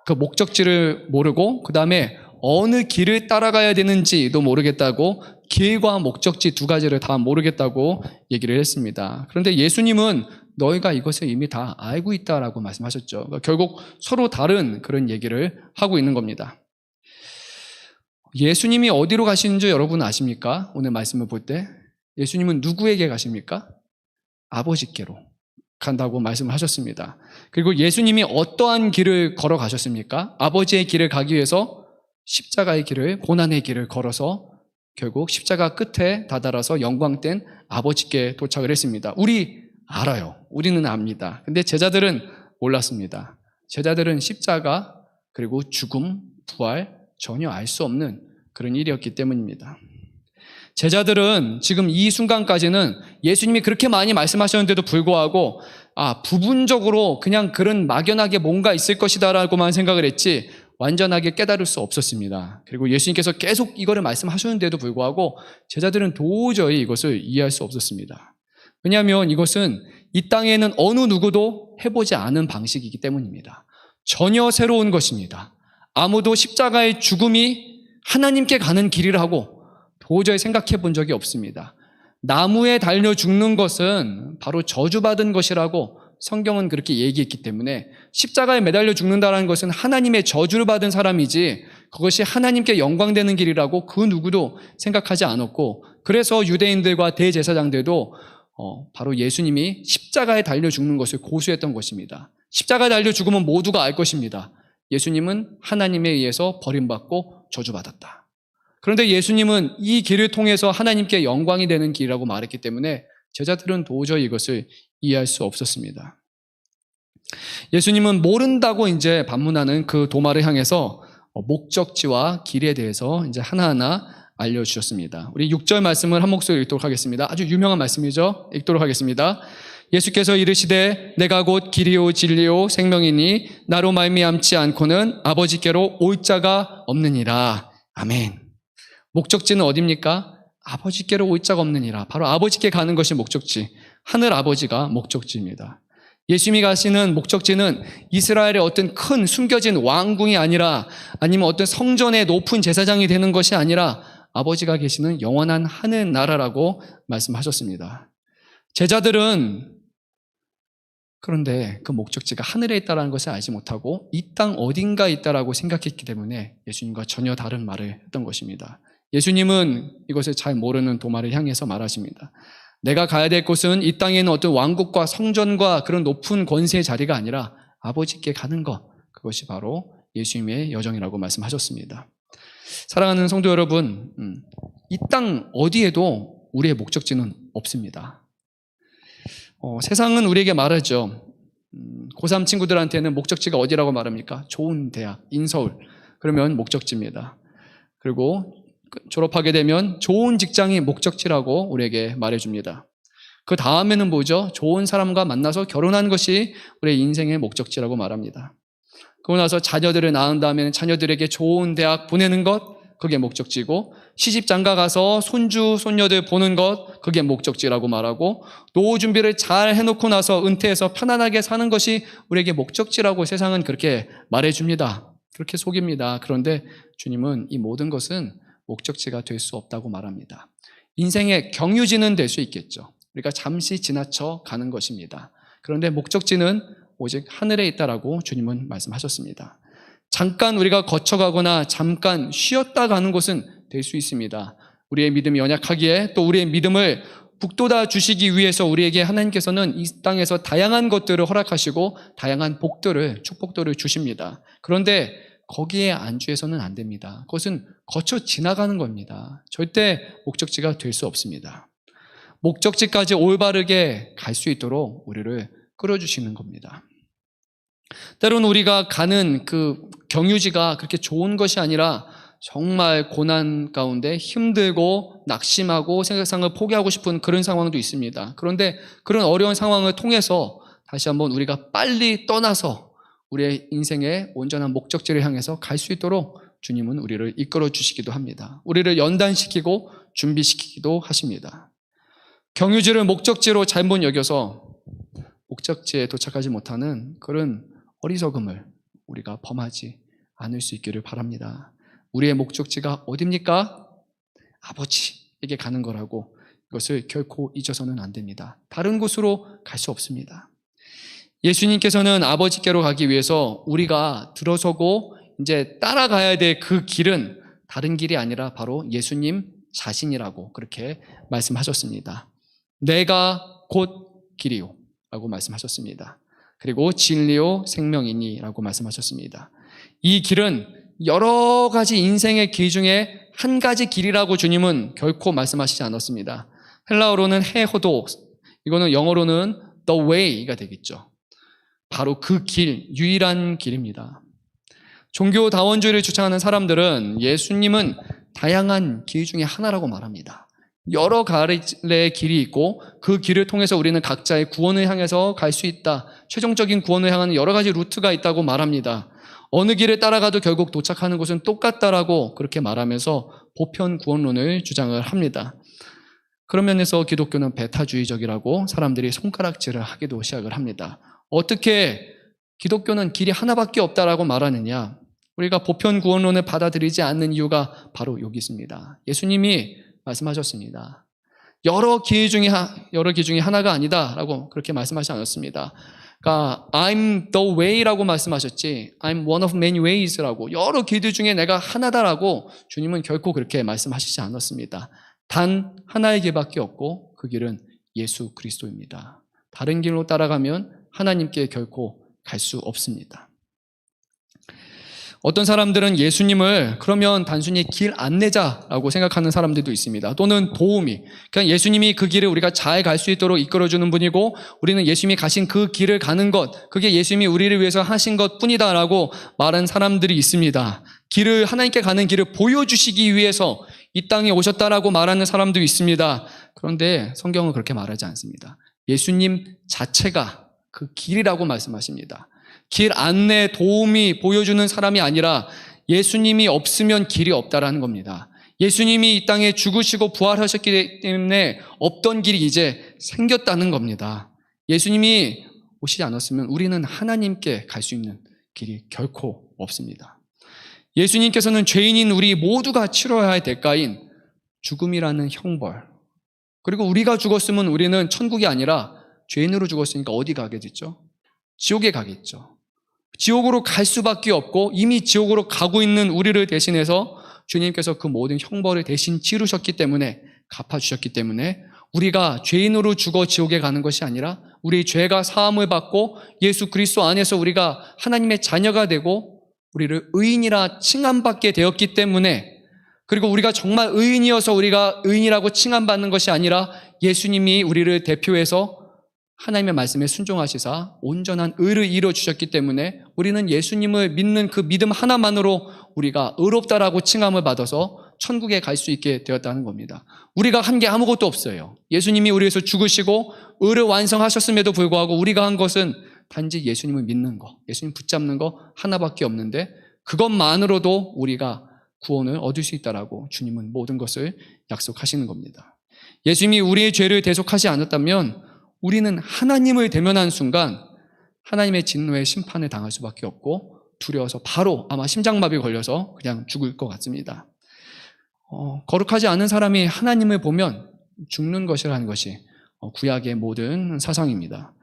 그 목적지를 모르고, 그 다음에 어느 길을 따라가야 되는지도 모르겠다고, 길과 목적지 두 가지를 다 모르겠다고 얘기를 했습니다. 그런데 예수님은 너희가 이것을 이미 다 알고 있다라고 말씀하셨죠. 그러니까 결국 서로 다른 그런 얘기를 하고 있는 겁니다. 예수님이 어디로 가시는지 여러분 아십니까? 오늘 말씀을 볼 때 예수님은 누구에게 가십니까? 아버지께로 간다고 말씀을 하셨습니다. 그리고 예수님이 어떠한 길을 걸어가셨습니까? 아버지의 길을 가기 위해서 십자가의 길을, 고난의 길을 걸어서 결국 십자가 끝에 다다라서 영광된 아버지께 도착을 했습니다. 우리 알아요. 우리는 압니다. 근데 제자들은 몰랐습니다. 제자들은 십자가, 그리고 죽음, 부활 전혀 알 수 없는 그런 일이었기 때문입니다. 제자들은 지금 이 순간까지는 예수님이 그렇게 많이 말씀하셨는데도 불구하고 부분적으로 그냥 그런 막연하게 뭔가 있을 것이다라고만 생각을 했지 완전하게 깨달을 수 없었습니다. 그리고 예수님께서 계속 이거를 말씀하셨는데도 불구하고 제자들은 도저히 이것을 이해할 수 없었습니다. 왜냐하면 이것은 이 땅에는 어느 누구도 해보지 않은 방식이기 때문입니다. 전혀 새로운 것입니다. 아무도 십자가의 죽음이 하나님께 가는 길이라고 도저히 생각해 본 적이 없습니다. 나무에 달려 죽는 것은 바로 저주받은 것이라고 성경은 그렇게 얘기했기 때문에 십자가에 매달려 죽는다는 것은 하나님의 저주를 받은 사람이지 그것이 하나님께 영광되는 길이라고 그 누구도 생각하지 않았고, 그래서 유대인들과 대제사장들도 바로 예수님이 십자가에 달려 죽는 것을 고수했던 것입니다. 십자가에 달려 죽으면 모두가 알 것입니다. 예수님은 하나님에 의해서 버림받고 저주받았다. 그런데 예수님은 이 길을 통해서 하나님께 영광이 되는 길이라고 말했기 때문에 제자들은 도저히 이것을 이해할 수 없었습니다. 예수님은 모른다고 이제 반문하는 그 도마를 향해서 목적지와 길에 대해서 이제 하나하나 알려주셨습니다. 우리 6절 말씀을 한 목소리로 읽도록 하겠습니다. 아주 유명한 말씀이죠. 읽도록 하겠습니다. 예수께서 이르시되 내가 곧 길이요 진리요 생명이니 나로 말미암지 않고는 아버지께로 올 자가 없느니라. 아멘. 목적지는 어디입니까? 아버지께로 올 자가 없느니라. 바로 아버지께 가는 것이 목적지, 하늘 아버지가 목적지입니다. 예수님이 가시는 목적지는 이스라엘의 어떤 큰 숨겨진 왕궁이 아니라, 아니면 어떤 성전의 높은 제사장이 되는 것이 아니라 아버지가 계시는 영원한 하늘 나라라고 말씀하셨습니다. 제자들은 그런데 그 목적지가 하늘에 있다는 것을 알지 못하고 이 땅 어딘가에 있다라고 생각했기 때문에 예수님과 전혀 다른 말을 했던 것입니다. 예수님은 이것을 잘 모르는 도마를 향해서 말하십니다. 내가 가야 될 곳은 이 땅에는 어떤 왕국과 성전과 그런 높은 권세의 자리가 아니라 아버지께 가는 것, 그것이 바로 예수님의 여정이라고 말씀하셨습니다. 사랑하는 성도 여러분, 이 땅 어디에도 우리의 목적지는 없습니다. 세상은 우리에게 말하죠. 고3 친구들한테는 목적지가 어디라고 말합니까? 좋은 대학, 인서울. 그러면 목적지입니다. 그리고 졸업하게 되면 좋은 직장이 목적지라고 우리에게 말해줍니다. 그 다음에는 뭐죠? 좋은 사람과 만나서 결혼하는 것이 우리의 인생의 목적지라고 말합니다. 그러고 나서 자녀들을 낳은 다음에는 자녀들에게 좋은 대학 보내는 것, 그게 목적지고, 시집 장가 가서 손주, 손녀들 보는 것, 그게 목적지라고 말하고, 노후 준비를 잘 해놓고 나서 은퇴해서 편안하게 사는 것이 우리에게 목적지라고 세상은 그렇게 말해줍니다. 그렇게 속입니다. 그런데 주님은 이 모든 것은 목적지가 될 수 없다고 말합니다. 인생의 경유지는 될 수 있겠죠. 우리가 잠시 지나쳐 가는 것입니다. 그런데 목적지는 오직 하늘에 있다라고 주님은 말씀하셨습니다. 잠깐 우리가 거쳐가거나 잠깐 쉬었다 가는 곳은 될 수 있습니다. 우리의 믿음이 연약하기에 또 우리의 믿음을 북돋아 주시기 위해서 우리에게 하나님께서는 이 땅에서 다양한 것들을 허락하시고 다양한 복들을, 축복들을 주십니다. 그런데 거기에 안주해서는 안 됩니다. 그것은 거쳐 지나가는 겁니다. 절대 목적지가 될 수 없습니다. 목적지까지 올바르게 갈 수 있도록 우리를 끌어주시는 겁니다. 때로는 우리가 가는 그 경유지가 그렇게 좋은 것이 아니라 정말 고난 가운데 힘들고 낙심하고 세상을 포기하고 싶은 그런 상황도 있습니다. 그런데 그런 어려운 상황을 통해서 다시 한번 우리가 빨리 떠나서 우리의 인생의 온전한 목적지를 향해서 갈 수 있도록 주님은 우리를 이끌어 주시기도 합니다. 우리를 연단시키고 준비시키기도 하십니다. 경유지를 목적지로 잘못 여겨서 목적지에 도착하지 못하는 그런 어리석음을 우리가 범하지 않을 수 있기를 바랍니다. 우리의 목적지가 어딥니까? 아버지에게 가는 거라고 이것을 결코 잊어서는 안 됩니다. 다른 곳으로 갈 수 없습니다. 예수님께서는 아버지께로 가기 위해서 우리가 들어서고 이제 따라가야 될 그 길은 다른 길이 아니라 바로 예수님 자신이라고 그렇게 말씀하셨습니다. 내가 곧 길이요 라고 말씀하셨습니다. 그리고 진리요 생명이니 라고 말씀하셨습니다. 이 길은 여러 가지 인생의 길 중에 한 가지 길이라고 주님은 결코 말씀하시지 않았습니다. 헬라어로는 헤호도, 이거는 영어로는 the way가 되겠죠. 바로 그 길, 유일한 길입니다. 종교다원주의를 주창하는 사람들은 예수님은 다양한 길 중에 하나라고 말합니다. 여러 갈래의 길이 있고 그 길을 통해서 우리는 각자의 구원을 향해서 갈 수 있다. 최종적인 구원을 향하는 여러 가지 루트가 있다고 말합니다. 어느 길을 따라가도 결국 도착하는 곳은 똑같다라고 그렇게 말하면서 보편 구원론을 주장을 합니다. 그런 면에서 기독교는 배타주의적이라고 사람들이 손가락질을 하기도 시작을 합니다. 어떻게 기독교는 길이 하나밖에 없다라고 말하느냐? 우리가 보편 구원론을 받아들이지 않는 이유가 바로 여기 있습니다. 예수님이 말씀하셨습니다. 여러 길 중에 하나가 아니다라고 그렇게 말씀하지 않았습니다. 그러니까 I'm the way라고 말씀하셨지 I'm one of many ways라고 여러 길들 중에 내가 하나다라고 주님은 결코 그렇게 말씀하시지 않았습니다. 단 하나의 길밖에 없고 그 길은 예수 그리스도입니다. 다른 길로 따라가면 하나님께 결코 갈 수 없습니다. 어떤 사람들은 예수님을 그러면 단순히 길 안내자라고 생각하는 사람들도 있습니다. 또는 도우미. 그냥 예수님이 그 길을 우리가 잘 갈 수 있도록 이끌어주는 분이고 우리는 예수님이 가신 그 길을 가는 것, 그게 예수님이 우리를 위해서 하신 것 뿐이다라고 말하는 사람들이 있습니다. 길을, 하나님께 가는 길을 보여주시기 위해서 이 땅에 오셨다라고 말하는 사람도 있습니다. 그런데 성경은 그렇게 말하지 않습니다. 예수님 자체가 그 길이라고 말씀하십니다. 길 안내 도움이 보여주는 사람이 아니라 예수님이 없으면 길이 없다라는 겁니다. 예수님이 이 땅에 죽으시고 부활하셨기 때문에 없던 길이 이제 생겼다는 겁니다. 예수님이 오시지 않았으면 우리는 하나님께 갈 수 있는 길이 결코 없습니다. 예수님께서는 죄인인 우리 모두가 치러야 할 대가인 죽음이라는 형벌, 그리고 우리가 죽었으면 우리는 천국이 아니라 죄인으로 죽었으니까 어디 가겠죠? 지옥에 가겠죠. 지옥으로 갈 수밖에 없고 이미 지옥으로 가고 있는 우리를 대신해서 주님께서 그 모든 형벌을 대신 치르셨기 때문에, 갚아주셨기 때문에 우리가 죄인으로 죽어 지옥에 가는 것이 아니라 우리의 죄가 사함을 받고 예수 그리스도 안에서 우리가 하나님의 자녀가 되고 우리를 의인이라 칭함받게 되었기 때문에, 그리고 우리가 정말 의인이어서 우리가 의인이라고 칭함받는 것이 아니라 예수님이 우리를 대표해서 하나님의 말씀에 순종하시사 온전한 의를 이루어주셨기 때문에 우리는 예수님을 믿는 그 믿음 하나만으로 우리가 의롭다라고 칭함을 받아서 천국에 갈 수 있게 되었다는 겁니다. 우리가 한 게 아무것도 없어요. 예수님이 우리 위해서 죽으시고 의를 완성하셨음에도 불구하고 우리가 한 것은 단지 예수님을 믿는 거, 예수님 붙잡는 거 하나밖에 없는데 그것만으로도 우리가 구원을 얻을 수 있다라고 주님은 모든 것을 약속하시는 겁니다. 예수님이 우리의 죄를 대속하지 않았다면 우리는 하나님을 대면한 순간 하나님의 진노의 심판을 당할 수밖에 없고 두려워서 바로 아마 심장마비 걸려서 그냥 죽을 것 같습니다. 거룩하지 않은 사람이 하나님을 보면 죽는 것이라는 것이 구약의 모든 사상입니다.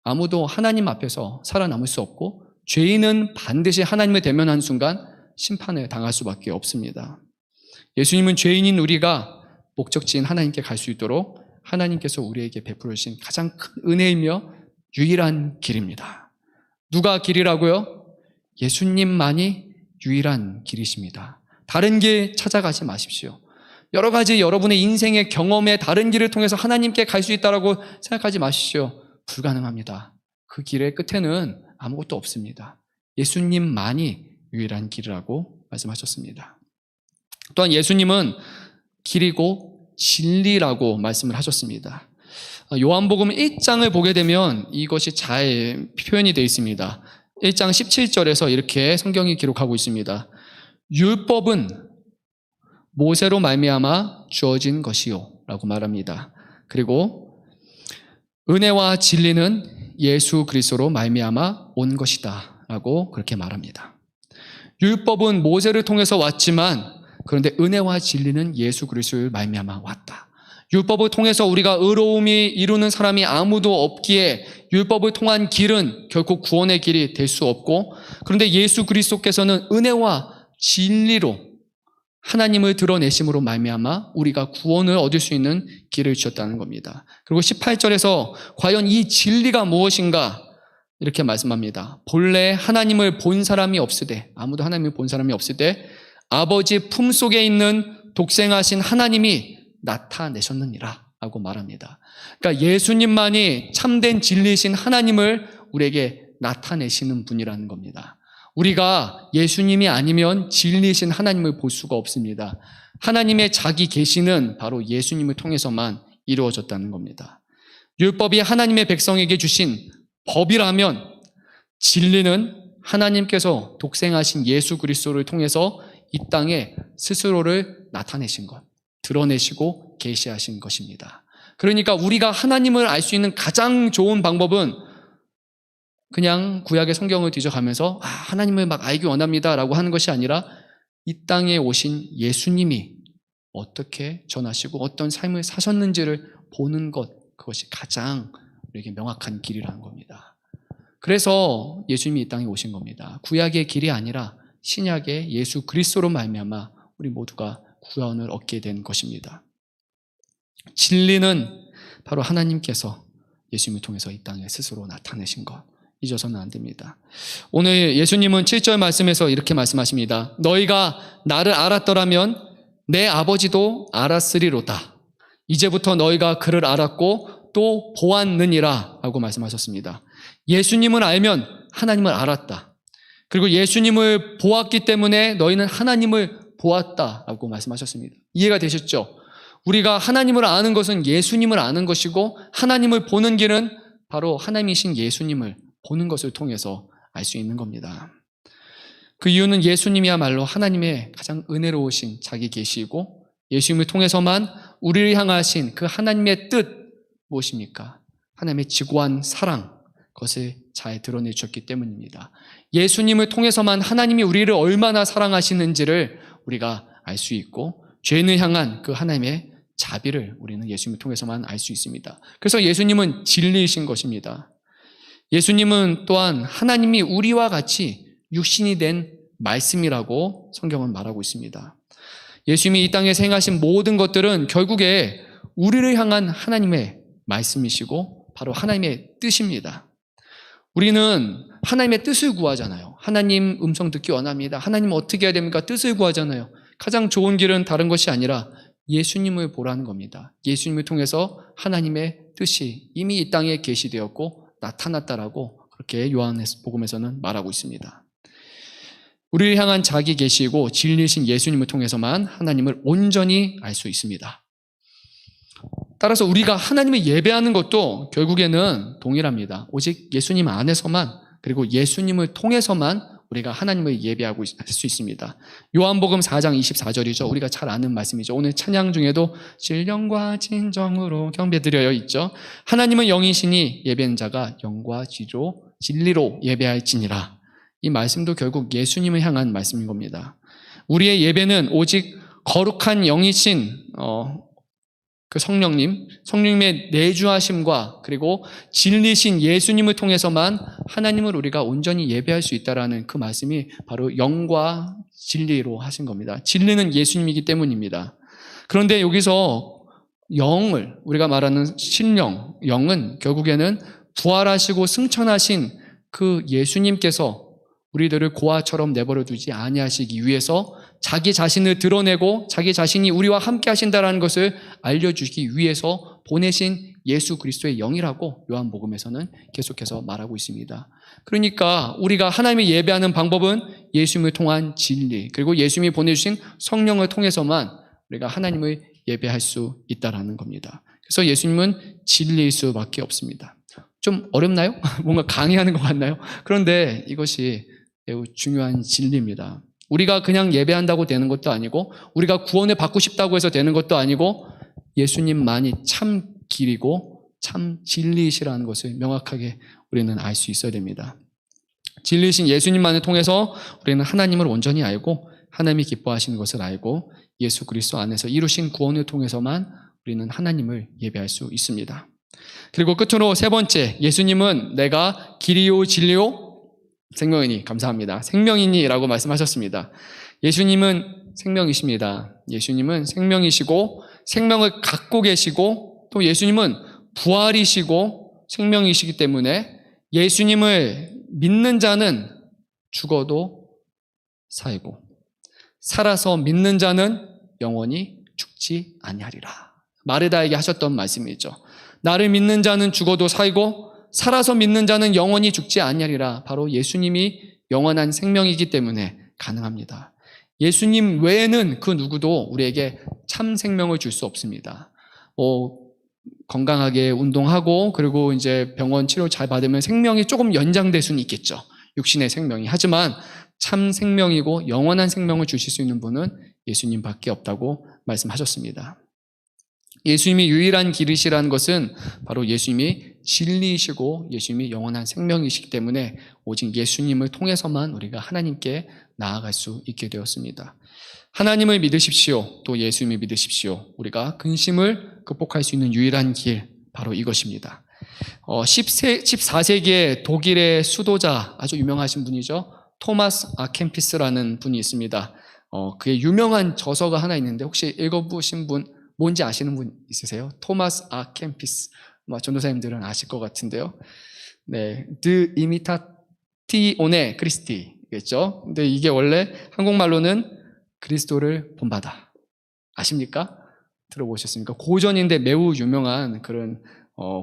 아무도 하나님 앞에서 살아남을 수 없고 죄인은 반드시 하나님을 대면한 순간 심판을 당할 수밖에 없습니다. 예수님은 죄인인 우리가 목적지인 하나님께 갈 수 있도록 하나님께서 우리에게 베풀어 주신 가장 큰 은혜이며 유일한 길입니다. 누가 길이라고요? 예수님만이 유일한 길이십니다. 다른 길 찾아가지 마십시오. 여러 가지 여러분의 인생의 경험에 다른 길을 통해서 하나님께 갈 수 있다고 생각하지 마십시오. 불가능합니다. 그 길의 끝에는 아무것도 없습니다. 예수님만이 유일한 길이라고 말씀하셨습니다. 또한 예수님은 길이고 진리라고 말씀을 하셨습니다. 요한복음 1장을 보게 되면 이것이 잘 표현이 되어 있습니다. 1장 17절에서 이렇게 성경이 기록하고 있습니다. 율법은 모세로 말미암아 주어진 것이요 라고 말합니다. 그리고 은혜와 진리는 예수 그리스도로 말미암아 온 것이다 라고 그렇게 말합니다. 율법은 모세를 통해서 왔지만 그런데 은혜와 진리는 예수 그리스도를 말미암아 왔다. 율법을 통해서 우리가 의로움이 이루는 사람이 아무도 없기에 율법을 통한 길은 결코 구원의 길이 될 수 없고 그런데 예수 그리스도께서는 은혜와 진리로 하나님을 드러내심으로 말미암아 우리가 구원을 얻을 수 있는 길을 주셨다는 겁니다. 그리고 18절에서 과연 이 진리가 무엇인가 이렇게 말씀합니다. 본래 하나님을 본 사람이 없으되 아무도 하나님을 본 사람이 없으되 아버지 품속에 있는 독생하신 하나님이 나타내셨느니라 라고 말합니다. 그러니까 예수님만이 참된 진리이신 하나님을 우리에게 나타내시는 분이라는 겁니다. 우리가 예수님이 아니면 진리이신 하나님을 볼 수가 없습니다. 하나님의 자기 계시는 바로 예수님을 통해서만 이루어졌다는 겁니다. 율법이 하나님의 백성에게 주신 법이라면 진리는 하나님께서 독생하신 예수 그리스도를 통해서 이 땅에 스스로를 나타내신 것, 드러내시고 계시하신 것입니다. 그러니까 우리가 하나님을 알 수 있는 가장 좋은 방법은 그냥 구약의 성경을 뒤져가면서 하나님을 막 알기 원합니다 라고 하는 것이 아니라 이 땅에 오신 예수님이 어떻게 전하시고 어떤 삶을 사셨는지를 보는 것, 그것이 가장 우리에게 명확한 길이라는 겁니다. 그래서 예수님이 이 땅에 오신 겁니다. 구약의 길이 아니라 신약의 예수 그리스도로 말미암아 우리 모두가 구원을 얻게 된 것입니다. 진리는 바로 하나님께서 예수님을 통해서 이 땅에 스스로 나타내신 것, 잊어서는 안 됩니다. 오늘 예수님은 7절 말씀에서 이렇게 말씀하십니다. 너희가 나를 알았더라면 내 아버지도 알았으리로다. 이제부터 너희가 그를 알았고 또 보았느니라 라고 말씀하셨습니다. 예수님을 알면 하나님을 알았다. 그리고 예수님을 보았기 때문에 너희는 하나님을 보았다라고 말씀하셨습니다. 이해가 되셨죠? 우리가 하나님을 아는 것은 예수님을 아는 것이고 하나님을 보는 길은 바로 하나님이신 예수님을 보는 것을 통해서 알 수 있는 겁니다. 그 이유는 예수님이야말로 하나님의 가장 은혜로우신 자기 계시이고 예수님을 통해서만 우리를 향하신 그 하나님의 뜻 무엇입니까? 하나님의 지고한 사랑, 그것을 잘 드러내 주셨기 때문입니다. 예수님을 통해서만 하나님이 우리를 얼마나 사랑하시는지를 우리가 알 수 있고 죄인을 향한 그 하나님의 자비를 우리는 예수님을 통해서만 알 수 있습니다. 그래서 예수님은 진리이신 것입니다. 예수님은 또한 하나님이 우리와 같이 육신이 된 말씀이라고 성경은 말하고 있습니다. 예수님이 이 땅에 행하신 모든 것들은 결국에 우리를 향한 하나님의 말씀이시고 바로 하나님의 뜻입니다. 우리는 하나님의 뜻을 구하잖아요. 하나님 음성 듣기 원합니다. 하나님 어떻게 해야 됩니까? 뜻을 구하잖아요. 가장 좋은 길은 다른 것이 아니라 예수님을 보라는 겁니다. 예수님을 통해서 하나님의 뜻이 이미 이 땅에 계시되었고 나타났다라고 그렇게 요한복음에서는 말하고 있습니다. 우리를 향한 자기 계시고 진리신 예수님을 통해서만 하나님을 온전히 알 수 있습니다. 따라서 우리가 하나님을 예배하는 것도 결국에는 동일합니다. 오직 예수님 안에서만, 그리고 예수님을 통해서만 우리가 하나님을 예배하고 할 수 있습니다. 요한복음 4장 24절이죠. 우리가 잘 아는 말씀이죠. 오늘 찬양 중에도 신령과 진정으로 경배드려요 있죠. 하나님은 영이시니 예배하는 자가 영과 진리로 예배할지니라. 이 말씀도 결국 예수님을 향한 말씀인 겁니다. 우리의 예배는 오직 거룩한 영이신 그 성령님의 내주하심과 그리고 진리신 예수님을 통해서만 하나님을 우리가 온전히 예배할 수 있다라는 그 말씀이 바로 영과 진리로 하신 겁니다. 진리는 예수님이기 때문입니다. 그런데 여기서 영을, 우리가 말하는 신령, 영은 결국에는 부활하시고 승천하신 그 예수님께서 우리들을 고아처럼 내버려 두지 아니하시기 위해서 자기 자신을 드러내고 자기 자신이 우리와 함께 하신다는 것을 알려주기 위해서 보내신 예수 그리스도의 영이라고 요한복음에서는 계속해서 말하고 있습니다. 그러니까 우리가 하나님을 예배하는 방법은 예수님을 통한 진리, 그리고 예수님이 보내주신 성령을 통해서만 우리가 하나님을 예배할 수 있다는 겁니다. 그래서 예수님은 진리일 수밖에 없습니다. 좀 어렵나요? 뭔가 강의하는 것 같나요? 그런데 이것이 매우 중요한 진리입니다. 우리가 그냥 예배한다고 되는 것도 아니고, 우리가 구원을 받고 싶다고 해서 되는 것도 아니고, 예수님만이 참 길이고 참 진리이시라는 것을 명확하게 우리는 알 수 있어야 됩니다. 진리이신 예수님만을 통해서 우리는 하나님을 온전히 알고 하나님이 기뻐하시는 것을 알고 예수 그리스도 안에서 이루신 구원을 통해서만 우리는 하나님을 예배할 수 있습니다. 그리고 끝으로 세 번째, 예수님은 내가 길이요 진리요 생명이니, 감사합니다. 생명이니라고 말씀하셨습니다. 예수님은 생명이십니다. 예수님은 생명이시고 생명을 갖고 계시고 또 예수님은 부활이시고 생명이시기 때문에 예수님을 믿는 자는 죽어도 살고 살아서 믿는 자는 영원히 죽지 아니하리라. 마르다에게 하셨던 말씀이죠. 나를 믿는 자는 죽어도 살고 살아서 믿는 자는 영원히 죽지 아니하리라. 바로 예수님이 영원한 생명이기 때문에 가능합니다. 예수님 외에는 그 누구도 우리에게 참 생명을 줄 수 없습니다. 건강하게 운동하고 그리고 이제 병원 치료 잘 받으면 생명이 조금 연장될 수는 있겠죠. 육신의 생명이. 하지만 참 생명이고 영원한 생명을 주실 수 있는 분은 예수님밖에 없다고 말씀하셨습니다. 예수님이 유일한 길이시라는 것은 바로 예수님이 진리이시고 예수님이 영원한 생명이시기 때문에 오직 예수님을 통해서만 우리가 하나님께 나아갈 수 있게 되었습니다. 하나님을 믿으십시오. 또 예수님을 믿으십시오. 우리가 근심을 극복할 수 있는 유일한 길, 바로 이것입니다. 14세기의 독일의 수도자, 아주 유명하신 분이죠. 토마스 아켄피스라는 분이 있습니다. 그의 유명한 저서가 하나 있는데 혹시 읽어보신 분, 뭔지 아시는 분 있으세요? 토마스 아켄피스. 전도사님들은 아실 것 같은데요. 네, De Imitatione Christi겠죠. 근데 이게 원래 한국말로는 그리스도를 본받아. 아십니까? 들어보셨습니까? 고전인데 매우 유명한 그런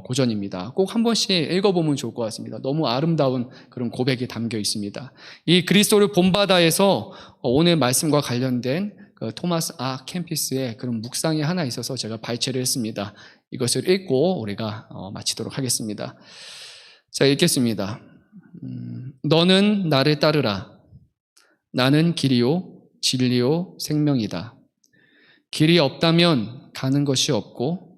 고전입니다. 꼭 한 번씩 읽어보면 좋을 것 같습니다. 너무 아름다운 그런 고백이 담겨 있습니다. 이 그리스도를 본받아에서 오늘 말씀과 관련된 그 토마스 아켄피스의 그런 묵상이 하나 있어서 제가 발췌를 했습니다. 이것을 읽고 우리가 마치도록 하겠습니다. 자, 읽겠습니다. 너는 나를 따르라. 나는 길이요 진리요 생명이다. 길이 없다면 가는 것이 없고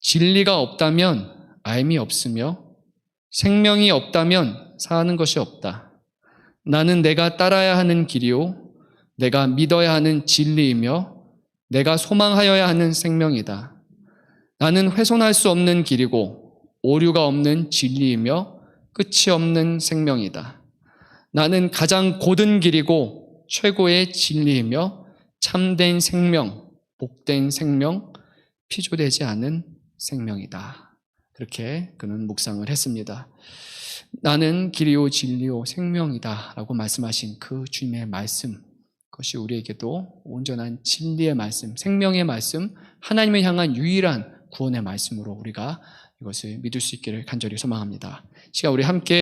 진리가 없다면 알미 없으며 생명이 없다면 사는 것이 없다. 나는 내가 따라야 하는 길이요 내가 믿어야 하는 진리이며 내가 소망하여야 하는 생명이다. 나는 훼손할 수 없는 길이고 오류가 없는 진리이며 끝이 없는 생명이다. 나는 가장 고든 길이고 최고의 진리이며 참된 생명, 복된 생명, 피조되지 않은 생명이다. 그렇게 그는 묵상을 했습니다. 나는 길이요 진리요 생명이다 라고 말씀하신 그 주님의 말씀, 그것이 우리에게도 온전한 진리의 말씀, 생명의 말씀, 하나님을 향한 유일한 구원의 말씀으로 우리가 이것을 믿을 수 있기를 간절히 소망합니다. 시간 우리 함께